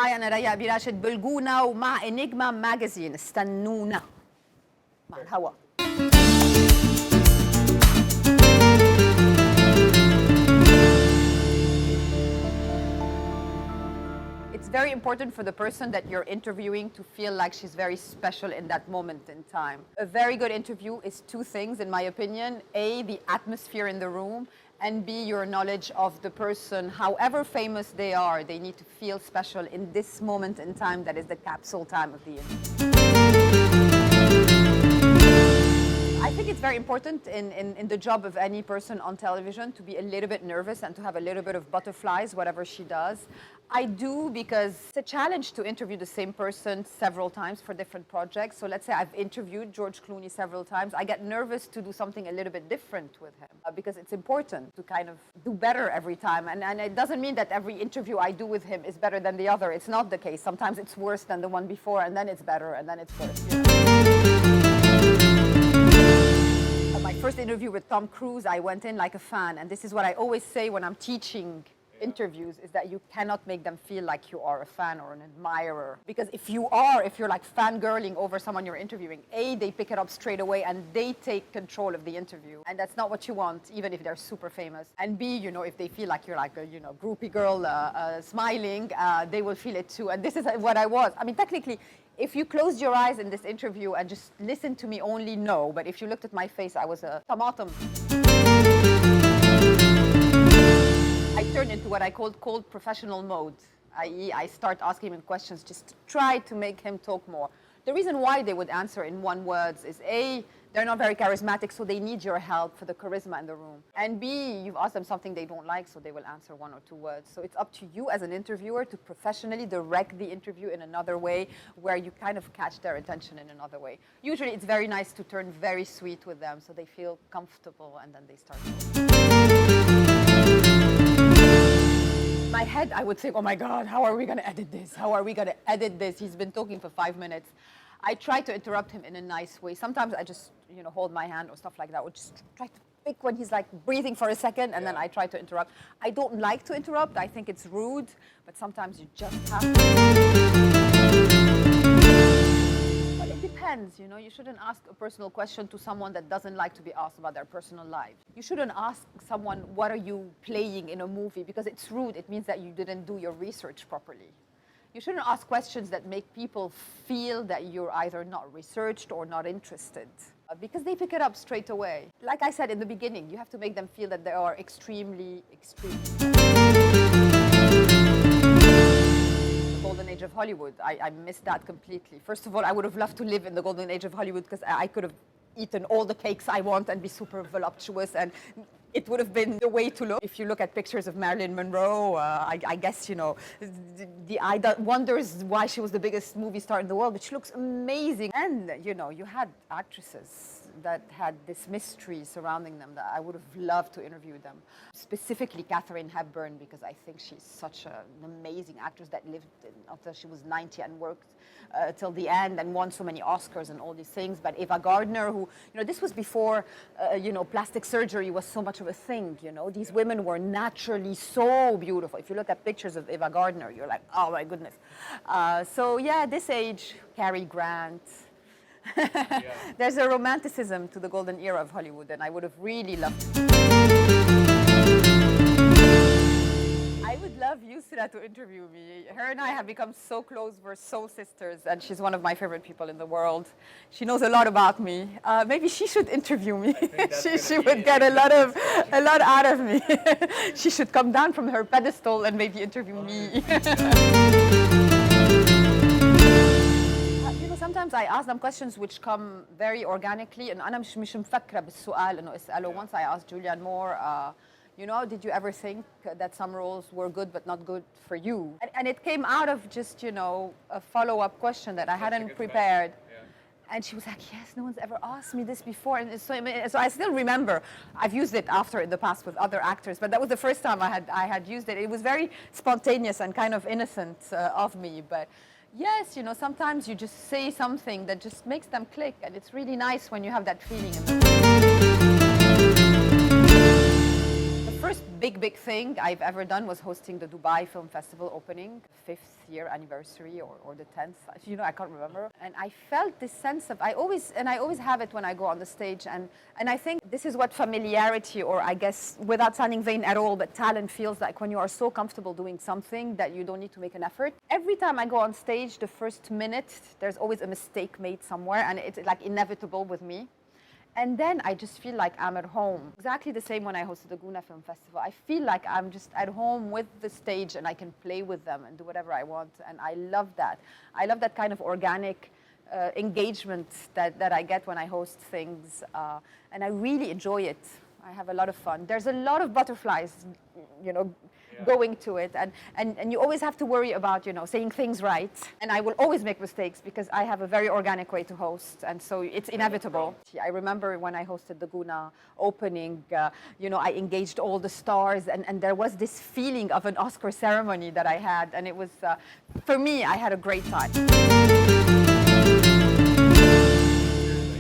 معي أنا ريا أبيراشد بالجونة ومع eniGma ماجازين. استنونا مع الهوا. It's very important for the person that you're interviewing to feel like she's very special in that moment in time. A very good interview is two things, in my opinion. A, the atmosphere in the room, and B, your knowledge of the person. However famous they are, they need to feel special in this moment in time that is the capsule time of the interview. I think it's very important in the job of any person on television to be a little bit nervous and to have a little bit of butterflies, whatever she does. I do because it's a challenge to interview the same person several times for different projects. So let's say I've interviewed George Clooney several times. I get nervous to do something a little bit different with him because it's important to kind of do better every time. And it doesn't mean that every interview I do with him is better than the other. It's not the case. Sometimes it's worse than the one before, and then it's better, and then it's worse. You know? My first interview with Tom Cruise, I went in like a fan. And this is what I always say when I'm teaching interviews, is that you cannot make them feel like you are a fan or an admirer. Because if you're like fangirling over someone you're interviewing, A, they pick it up straight away and they take control of the interview. And that's not what you want, even if they're super famous. And B, you know, if they feel like you're like a, you know, groupie girl smiling, they will feel it too. And this is what I was. I mean, technically, if you closed your eyes in this interview and just listened to me only, no. But if you looked at my face, I was a tomato. I turned into what I called cold professional mode, i.e. I start asking him questions just to try to make him talk more. The reason why they would answer in one word is A, they're not very charismatic, so they need your help for the charisma in the room. And B, you've asked them something they don't like, so they will answer one or two words. So it's up to you as an interviewer to professionally direct the interview in another way, where you kind of catch their attention in another way. Usually it's very nice to turn very sweet with them so they feel comfortable and then they start talking. In my head, I would think, oh my God, how are we going to edit this? How are we going to edit this? He's been talking for 5 minutes. I try to interrupt him in a nice way. Sometimes I just, you know, hold my hand or stuff like that, or just try to pick when he's like breathing for a second, and then I try to interrupt. I don't like to interrupt. I think it's rude, but sometimes you just have to. But it depends, you know. You shouldn't ask a personal question to someone that doesn't like to be asked about their personal life. You shouldn't ask someone, what are you playing in a movie? Because it's rude. It means that you didn't do your research properly. You shouldn't ask questions that make people feel that you're either not researched or not interested, because they pick it up straight away. Like I said in the beginning, you have to make them feel that they are extremely, extremely. The golden age of Hollywood, I missed that completely. First of all, I would have loved to live in the golden age of Hollywood because I could have eaten all the cakes I want and be super voluptuous, and it would have been the way to look. If you look at pictures of Marilyn Monroe, I guess, you know, the eye wonders why she was the biggest movie star in the world, but she looks amazing. And, you know, you had actresses that had this mystery surrounding them that I would have loved to interview them. Specifically Katharine Hepburn, because I think she's such an amazing actress that lived until she was 90 and worked till the end and won so many Oscars and all these things. But Ava Gardner, who, you know, this was before, you know, plastic surgery was so much of a thing, you know. These women were naturally so beautiful. If you look at pictures of Ava Gardner, you're like, oh my goodness. So yeah, this age, Cary Grant. There's a romanticism to the golden era of Hollywood, and I would have really loved to. I would love Yusra to interview me. Her and I have become so close, we're soul sisters, and she's one of my favorite people in the world. She knows a lot about me. Maybe she should interview me. she would get a lot out of me. She should come down from her pedestal and maybe interview me. Sometimes I ask them questions which come very organically, and أنا مش مفكرة بالسؤال إنه أسأله. Once I asked Julianne Moore, you know, did you ever think that some roles were good but not good for you? And it came out of just, you know, a follow-up question that I hadn't prepared. And she was like, yes, no one's ever asked me this before. And so I still remember, I've used it after in the past with other actors, but that was the first time I had used it. It was very spontaneous and kind of innocent of me. But yes, you know, sometimes you just say something that just makes them click, and it's really nice when you have that feeling. The first big thing I've ever done was hosting the Dubai Film Festival opening, 5th year anniversary or the 10th, you know, I can't remember. And I felt this sense of, I always have it when I go on the stage. And I think this is what familiarity, or I guess without sounding vain at all, but talent feels like when you are so comfortable doing something that you don't need to make an effort. Every time I go on stage, the first minute, there's always a mistake made somewhere, and it's like inevitable with me. And then I just feel like I'm at home. Exactly the same when I hosted the Gouna Film Festival. I feel like I'm just at home with the stage and I can play with them and do whatever I want. And I love that. I love that kind of organic engagement that I get when I host things. And I really enjoy it. I have a lot of fun. There's a lot of butterflies, you know, going to it. And you always have to worry about, you know, saying things right. And I will always make mistakes because I have a very organic way to host. And so it's inevitable. I remember when I hosted the Gouna opening, you know, I engaged all the stars. And there was this feeling of an Oscar ceremony that I had. And it was, for me, I had a great time.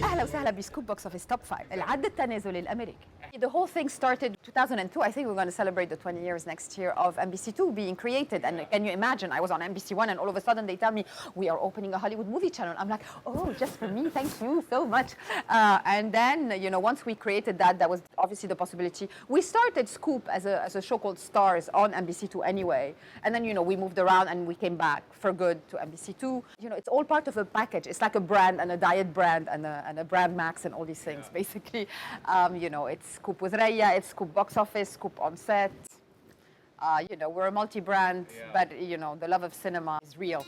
أهلا وسهلا بسكوب بوكس اوفيس توب 5 العد التنازلي الامريكي. The whole thing started 2002. I think we're going to celebrate the 20 years next year of NBC2 being created. And can you imagine? I was on NBC1 and all of a sudden they tell me we are opening a Hollywood movie channel. I'm like, oh, just for me, thank you so much. And then, you know, once we created that, that was obviously the possibility. We started Scoop as a show called Stars on NBC2 anyway. And then, you know, we moved around and we came back for good to NBC2. You know, it's all part of a package. It's like a brand and a diet brand and a brand max and all these things, basically. You know, it's Scoop with Raya, it's Scoop box office, Scoop on set. You know, we're a multi-brand, but, you know, the love of cinema is real.